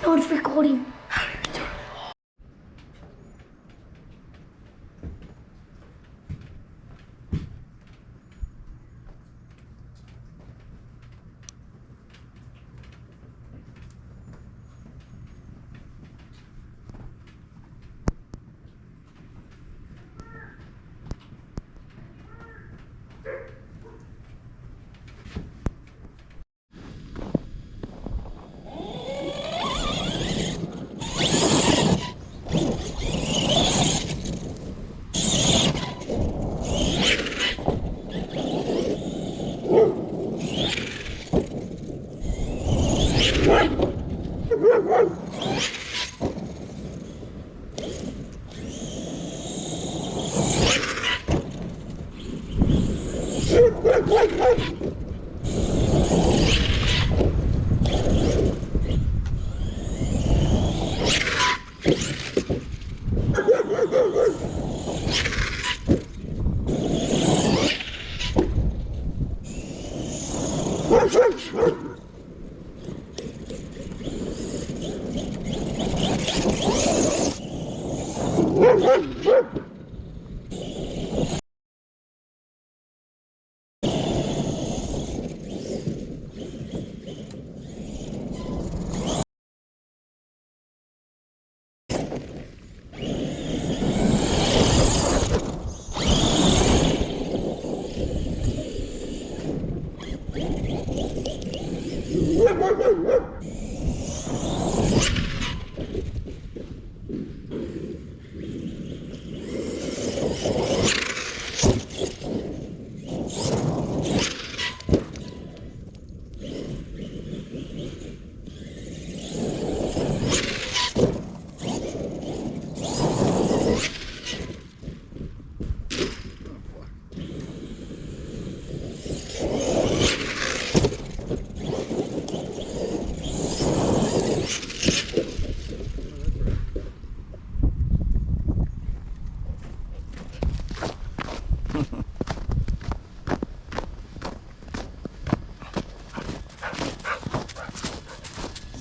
No, it's recording.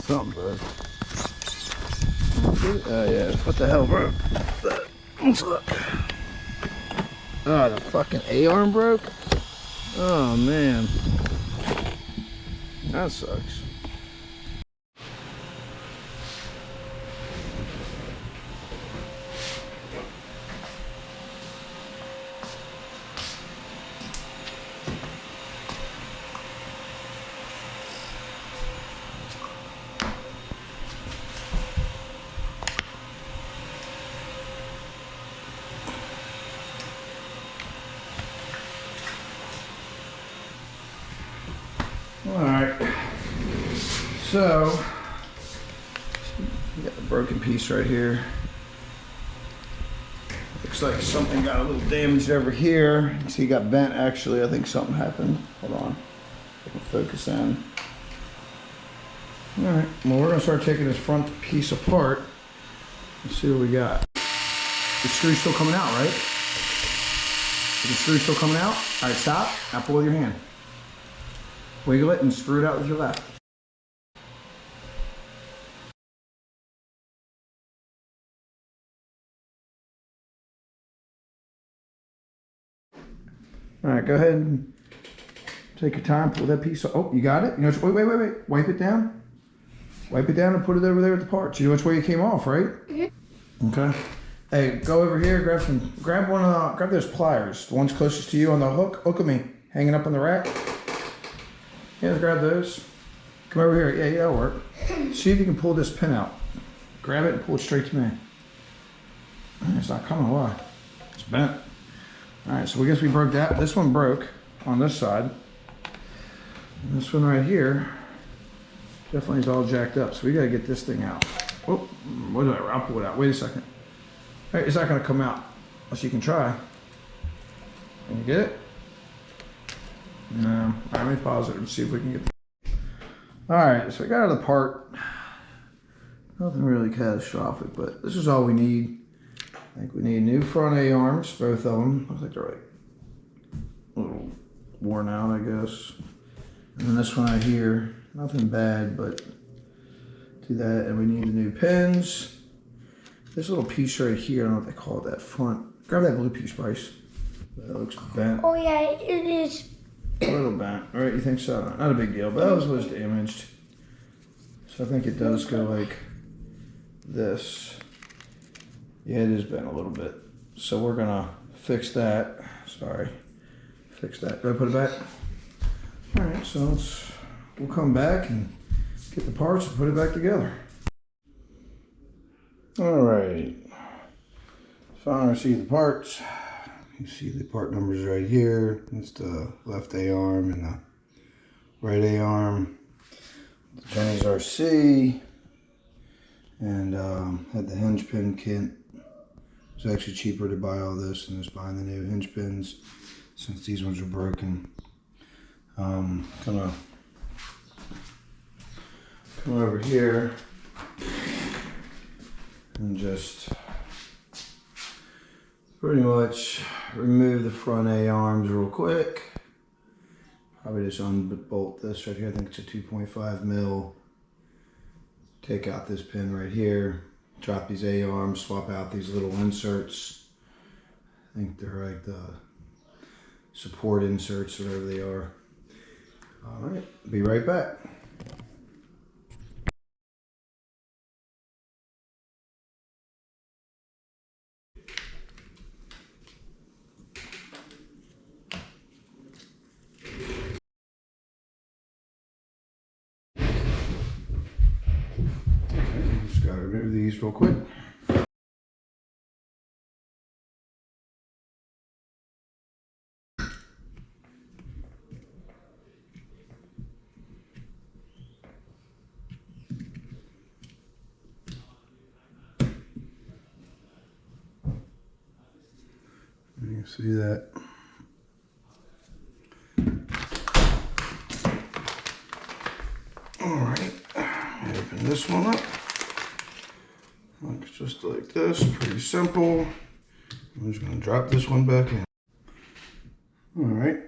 Something broke. Oh yeah, what the hell broke? Let's look. Oh, the fucking A-arm broke? Oh man. That sucks. Alright, so we got the broken piece right here. Looks like something got a little damaged over here. You can see it got bent actually. I think something happened. Hold on, I can focus in. Alright, well we're going to start taking this front piece apart. Let's see what we got. The screw's still coming out, right? Is the screw still coming out? Alright, stop. Now pull with your hand. Wiggle it and screw it out with your left. All right, go ahead and take your time, pull that piece. Oh, you got it? You know, wait. Wipe it down. Wipe it down and put it over there with the parts. You know which way you came off, right? Mm-hmm. Okay. Hey, go over here, grab those pliers. The ones closest to you on the hook. Look at me, hanging up on the rack. Yeah, grab those. Come over here. Yeah, that'll work. See if you can pull this pin out. Grab it and pull it straight to me. It's not coming. Why? It's bent. All right, so I guess we broke that. This one broke on this side. And this one right here definitely is all jacked up. So we gotta get this thing out. Oh, I'll pull it out. Wait a second. Hey, it's not gonna come out unless you can try. Can you get it? No. All right, let me pause it and see if we can get the... All right, so we got out of the part. Nothing really catastrophic, but this is all we need. I think we need new front A-arms, both of them. Looks like they're like a little worn out, I guess. And then this one right here, nothing bad, but Do that, and we need the new pins. This little piece right here, I don't know what they call it, that front. Grab that blue piece, Bryce. That looks bent. Oh yeah, it is. A little bent, right? You think so? Not a big deal, but that was damaged. So I think it does go like this. Yeah, it is bent a little bit. So we're gonna fix that. Sorry, fix that. Do I put it back? All right, so we'll come back and get the parts and put it back together. All right, finally receive the parts. You see the part numbers right here. It's the left A-arm and the right A-arm. The Jenny's RC. And had the hinge pin kit. It's actually cheaper to buy all this than just buying the new hinge pins since these ones are broken. Gonna come over here and just pretty much remove the front A-arms real quick. Probably just unbolt this right here. I think it's a 2.5 mil. Take out this pin right here. Drop these A-arms, swap out these little inserts. I think they're like the support inserts, whatever they are. All right, be right back. Just gotta remove these real quick. You can see that. All right, open this one up. Looks just like this, pretty simple. I'm just gonna drop this one back in. All right,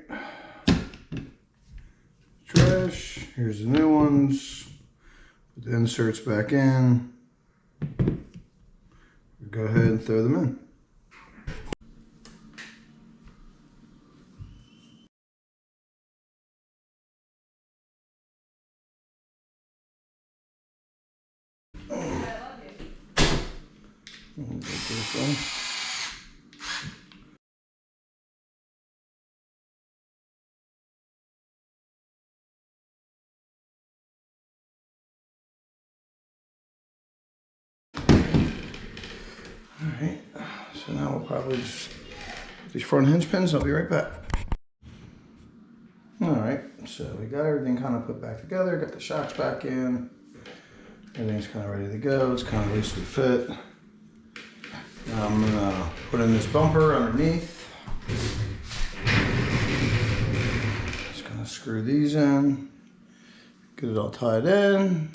trash, here's the new ones. Put the inserts back in. Go ahead and throw them in. Get this one. Alright, so now we'll probably just put these front hinge pins. I'll be right back. Alright, so we got everything kind of put back together, got the shocks back in. Everything's kind of ready to go. It's kind of loosely fit. Now I'm gonna put in this bumper underneath. Just gonna screw these in, get it all tied in,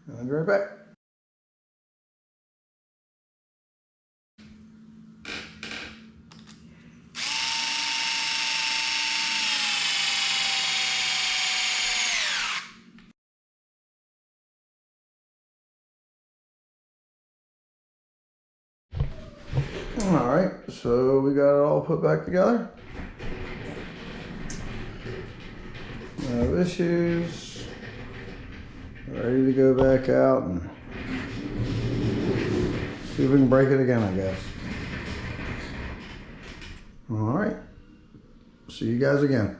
and I'll be right back. All right, so we got it all put back together. No issues. Ready to go back out and see if we can break it again, I guess. All right, see you guys again.